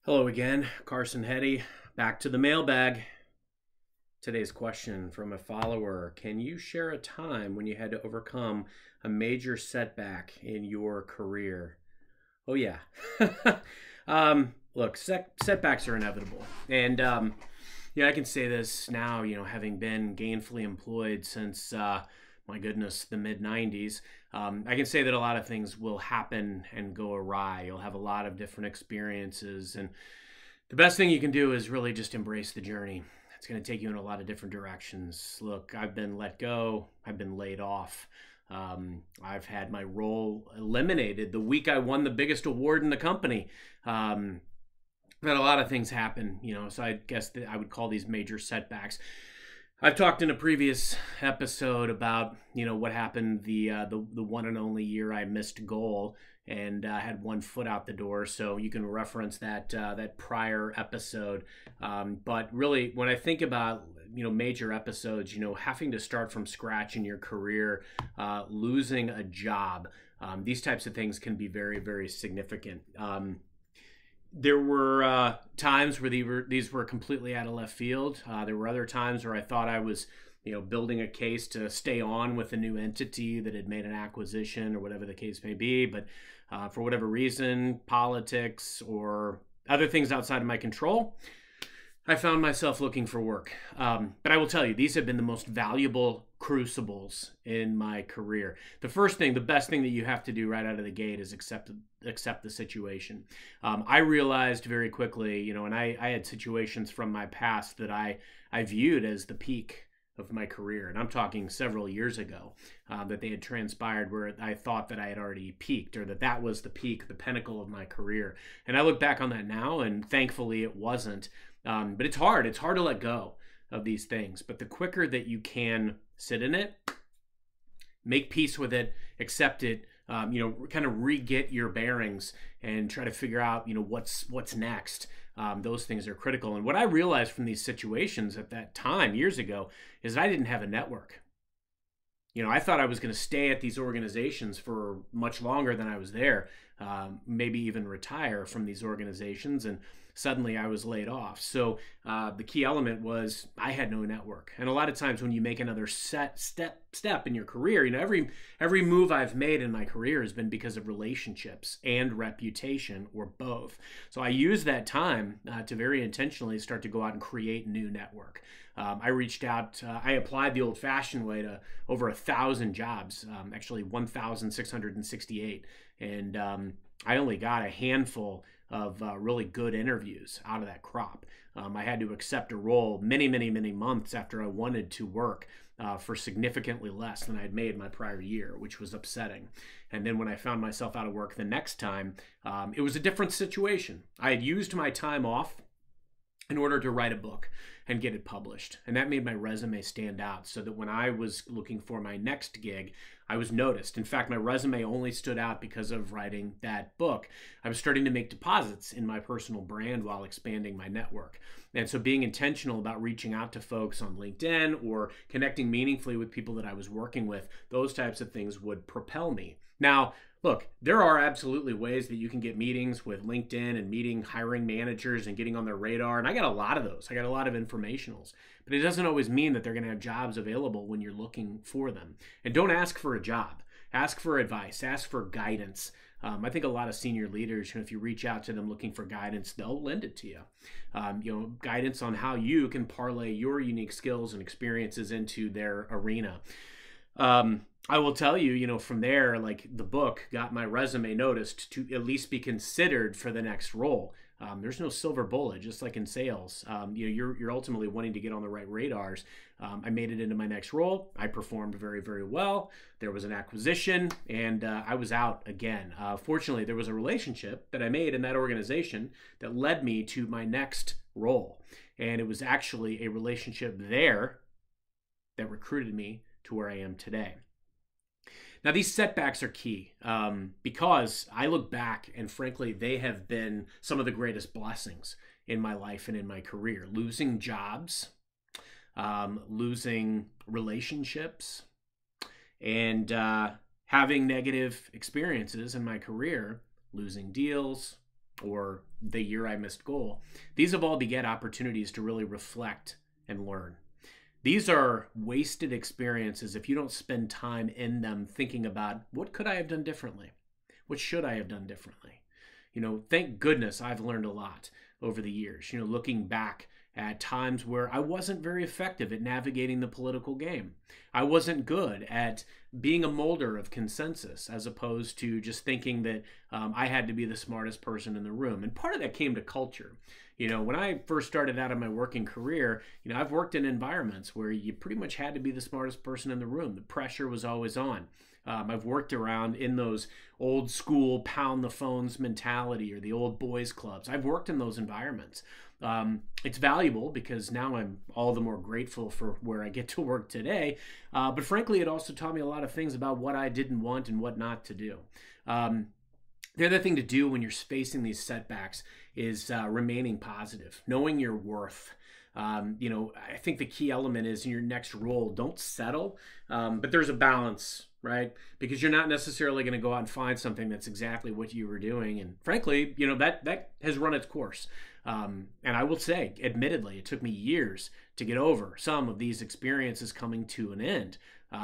Hello again, Carson Hetty, back to the mailbag. Today's question from a follower: can you share a time when you had to overcome a major setback in your career? Oh, yeah. Look, setbacks are inevitable. And, I can say this now, having been gainfully employed since, my goodness, the mid 90s. I can say that a lot of things will happen and go awry. You'll have a lot of different experiences. And the best thing you can do is really just embrace the journey. It's going to take you in a lot of different directions. Look, I've been let go. I've been laid off. I've had my role eliminated the week I won the biggest award in the company. But a lot of things happen, so I guess that I would call these major setbacks. I've talked in a previous episode about, what happened the one and only year I missed goal and had one foot out the door. So you can reference that prior episode. But really, when I think about, major episodes, having to start from scratch in your career, losing a job, these types of things can be very, very significant. There were times where these were completely out of left field. There were other times where I thought I was, building a case to stay on with a new entity that had made an acquisition or whatever the case may be. But for whatever reason, politics or other things outside of my control, I found myself looking for work. But I will tell you, these have been the most valuable crucibles in my career. The best thing that you have to do right out of the gate is accept the situation. I realized very quickly, and I had situations from my past that I viewed as the peak of my career. And I'm talking several years ago that they had transpired where I thought that I had already peaked, or that was the peak, the pinnacle of my career. And I look back on that now, and thankfully it wasn't. But it's hard. It's hard to let go of these things. But the quicker that you can sit in it, make peace with it, accept it, kind of re-get your bearings and try to figure out, what's next. Those things are critical. And what I realized from these situations at that time, years ago, is that I didn't have a network. I thought I was going to stay at these organizations for much longer than I was there, maybe even retire from these organizations. And suddenly I was laid off. So the key element was I had no network. And a lot of times when you make another step in your career, every move I've made in my career has been because of relationships and reputation, or both. So I used that time to very intentionally start to go out and create a new network. I reached out, I applied the old-fashioned way to over 1,000 jobs, actually 1,668. And I only got a handful of really good interviews out of that crop. I had to accept a role many, many, many months after I wanted to work for significantly less than I had made my prior year, which was upsetting. And then when I found myself out of work the next time, it was a different situation. I had used my time off in order to write a book and get it published. And that made my resume stand out so that when I was looking for my next gig, I was noticed. In fact, my resume only stood out because of writing that book. I was starting to make deposits in my personal brand while expanding my network. And so being intentional about reaching out to folks on LinkedIn or connecting meaningfully with people that I was working with, those types of things would propel me. Now, look, there are absolutely ways that you can get meetings with LinkedIn and meeting hiring managers and getting on their radar. And I got a lot of those. I got a lot of informationals. But it doesn't always mean that they're going to have jobs available when you're looking for them. And don't ask for a job. Ask for advice. Ask for guidance. I think a lot of senior leaders, if you reach out to them looking for guidance, they'll lend it to you. Guidance on how you can parlay your unique skills and experiences into their arena. I will tell you, from there, like the book got my resume noticed to at least be considered for the next role. There's no silver bullet, just like in sales. You're ultimately wanting to get on the right radars. I made it into my next role. I performed very, very well. There was an acquisition, and I was out again. Fortunately, there was a relationship that I made in that organization that led me to my next role. And it was actually a relationship there that recruited me to where I am today. Now, these setbacks are key because I look back and frankly, they have been some of the greatest blessings in my life and in my career. Losing jobs, losing relationships, and having negative experiences in my career, losing deals, or the year I missed goal, these have all beget opportunities to really reflect and learn. These are wasted experiences if you don't spend time in them thinking about what could I have done differently? What should I have done differently? Thank goodness I've learned a lot over the years, looking back at times where I wasn't very effective at navigating the political game. I wasn't good at being a molder of consensus as opposed to just thinking that I had to be the smartest person in the room. And part of that came to culture. When I first started out in my working career, I've worked in environments where you pretty much had to be the smartest person in the room. The pressure was always on. I've worked around in those old school pound the phones mentality or the old boys clubs. I've worked in those environments. It's valuable because now I'm all the more grateful for where I get to work today. But frankly, it also taught me a lot of things about what I didn't want and what not to do. The other thing to do when you're facing these setbacks is remaining positive, knowing your worth. I think the key element is in your next role, don't settle, but there's a balance, right? Because you're not necessarily going to go out and find something that's exactly what you were doing. And frankly, that has run its course. And I will say, admittedly, it took me years to get over some of these experiences coming to an end.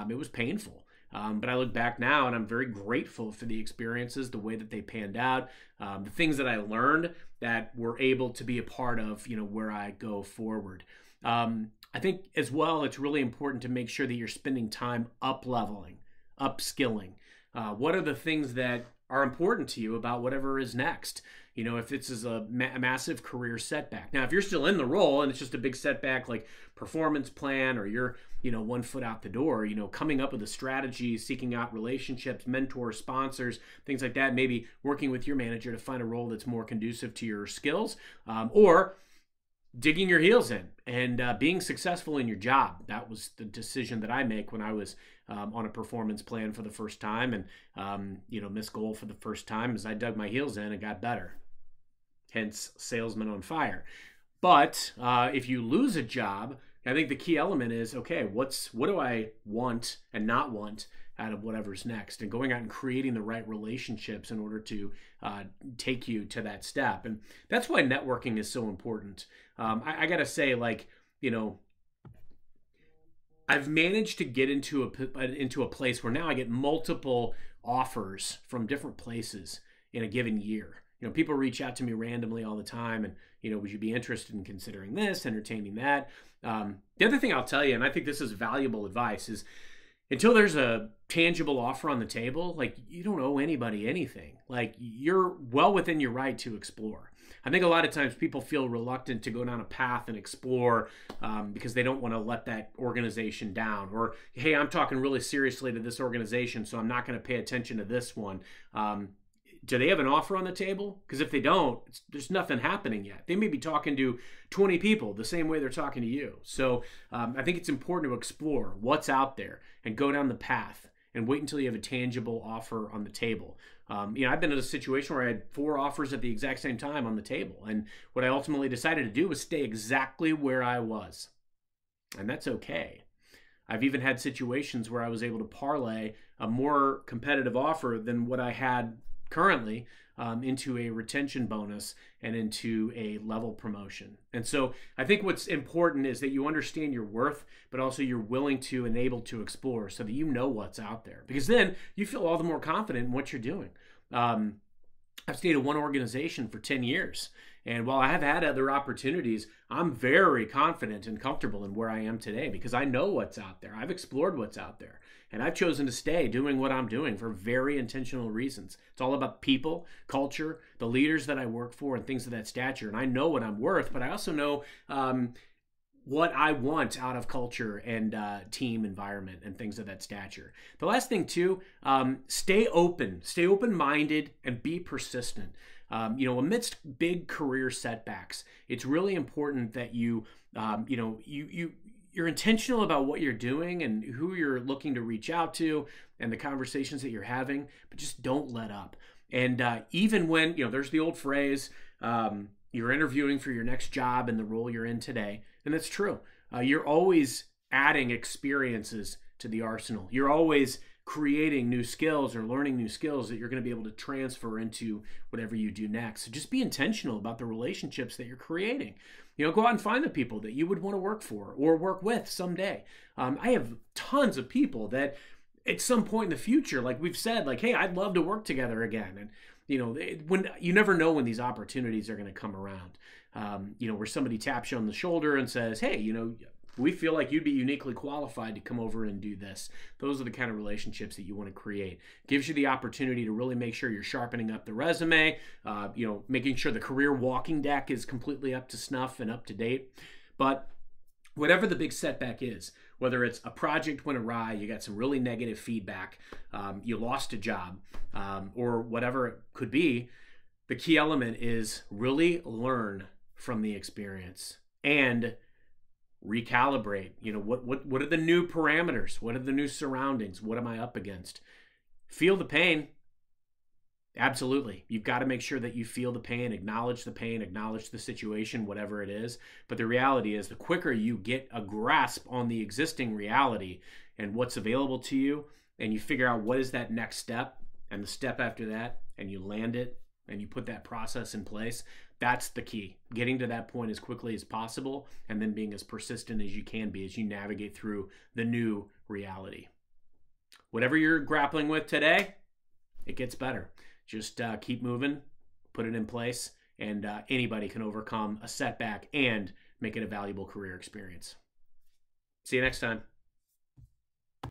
It was painful. But I look back now and I'm very grateful for the experiences, the way that they panned out, the things that I learned that were able to be a part of, where I go forward. I think as well, it's really important to make sure that you're spending time up-leveling, upskilling. What are the things that are important to you about whatever is next? If this is a massive career setback. Now, if you're still in the role and it's just a big setback like performance plan or you're, 1 foot out the door, coming up with a strategy, seeking out relationships, mentors, sponsors, things like that, maybe working with your manager to find a role that's more conducive to your skills, or digging your heels in and being successful in your job. That was the decision that I make when I was on a performance plan for the first time and, missed goal for the first time as I dug my heels in and got better. Hence, Salesman on fire. But if you lose a job, I think the key element is, okay, what do I want and not want out of whatever's next, and going out and creating the right relationships in order to take you to that step. And that's why networking is so important. I got to say, I've managed to get into a place where now I get multiple offers from different places in a given year. People reach out to me randomly all the time and, would you be interested in considering this, entertaining that? The other thing I'll tell you, and I think this is valuable advice, is until there's a tangible offer on the table, you don't owe anybody anything. You're well within your right to explore. I think a lot of times people feel reluctant to go down a path and explore because they don't want to let that organization down. Or, hey, I'm talking really seriously to this organization, so I'm not going to pay attention to this one. Do they have an offer on the table? Because if they don't, there's nothing happening yet. They may be talking to 20 people the same way they're talking to you. So I think it's important to explore what's out there and go down the path and wait until you have a tangible offer on the table. I've been in a situation where I had 4 offers at the exact same time on the table. And what I ultimately decided to do was stay exactly where I was. And that's okay. I've even had situations where I was able to parlay a more competitive offer than what I had currently into a retention bonus and into a level promotion. And so I think what's important is that you understand your worth, but also you're willing to and able to explore so that you know what's out there, because then you feel all the more confident in what you're doing. I've stayed at one organization for 10 years. And while I have had other opportunities, I'm very confident and comfortable in where I am today because I know what's out there. I've explored what's out there. And I've chosen to stay doing what I'm doing for very intentional reasons. It's all about people, culture, the leaders that I work for, and things of that stature. And I know what I'm worth, but I also know what I want out of culture and team environment and things of that stature. The last thing too, stay open-minded and be persistent. Amidst big career setbacks, it's really important that you're intentional about what you're doing and who you're looking to reach out to and the conversations that you're having, but just don't let up. And even when, there's the old phrase, you're interviewing for your next job in the role you're in today. And that's true. You're always adding experiences to the arsenal. You're always creating new skills or learning new skills that you're going to be able to transfer into whatever you do next. So just be intentional about the relationships that you're creating. Go out and find the people that you would want to work for or work with someday. I have tons of people that at some point in the future, like we've said, like, hey, I'd love to work together again. And when you never know when these opportunities are going to come around, where somebody taps you on the shoulder and says, hey, we feel like you'd be uniquely qualified to come over and do this. Those are the kind of relationships that you want to create. Gives you the opportunity to really make sure you're sharpening up the resume, making sure the career walking deck is completely up to snuff and up to date. But whatever the big setback is, whether it's a project went awry, you got some really negative feedback, you lost a job, or whatever it could be, the key element is really learn from the experience and recalibrate. What are the new parameters? What are the new surroundings? What am I up against? Feel the pain. Absolutely. You've got to make sure that you feel the pain, acknowledge the situation, whatever it is. But the reality is the quicker you get a grasp on the existing reality and what's available to you, and you figure out what is that next step and the step after that, and you land it and you put that process in place, that's the key. Getting to that point as quickly as possible and then being as persistent as you can be as you navigate through the new reality. Whatever you're grappling with today, it gets better. Just keep moving, put it in place, and anybody can overcome a setback and make it a valuable career experience. See you next time.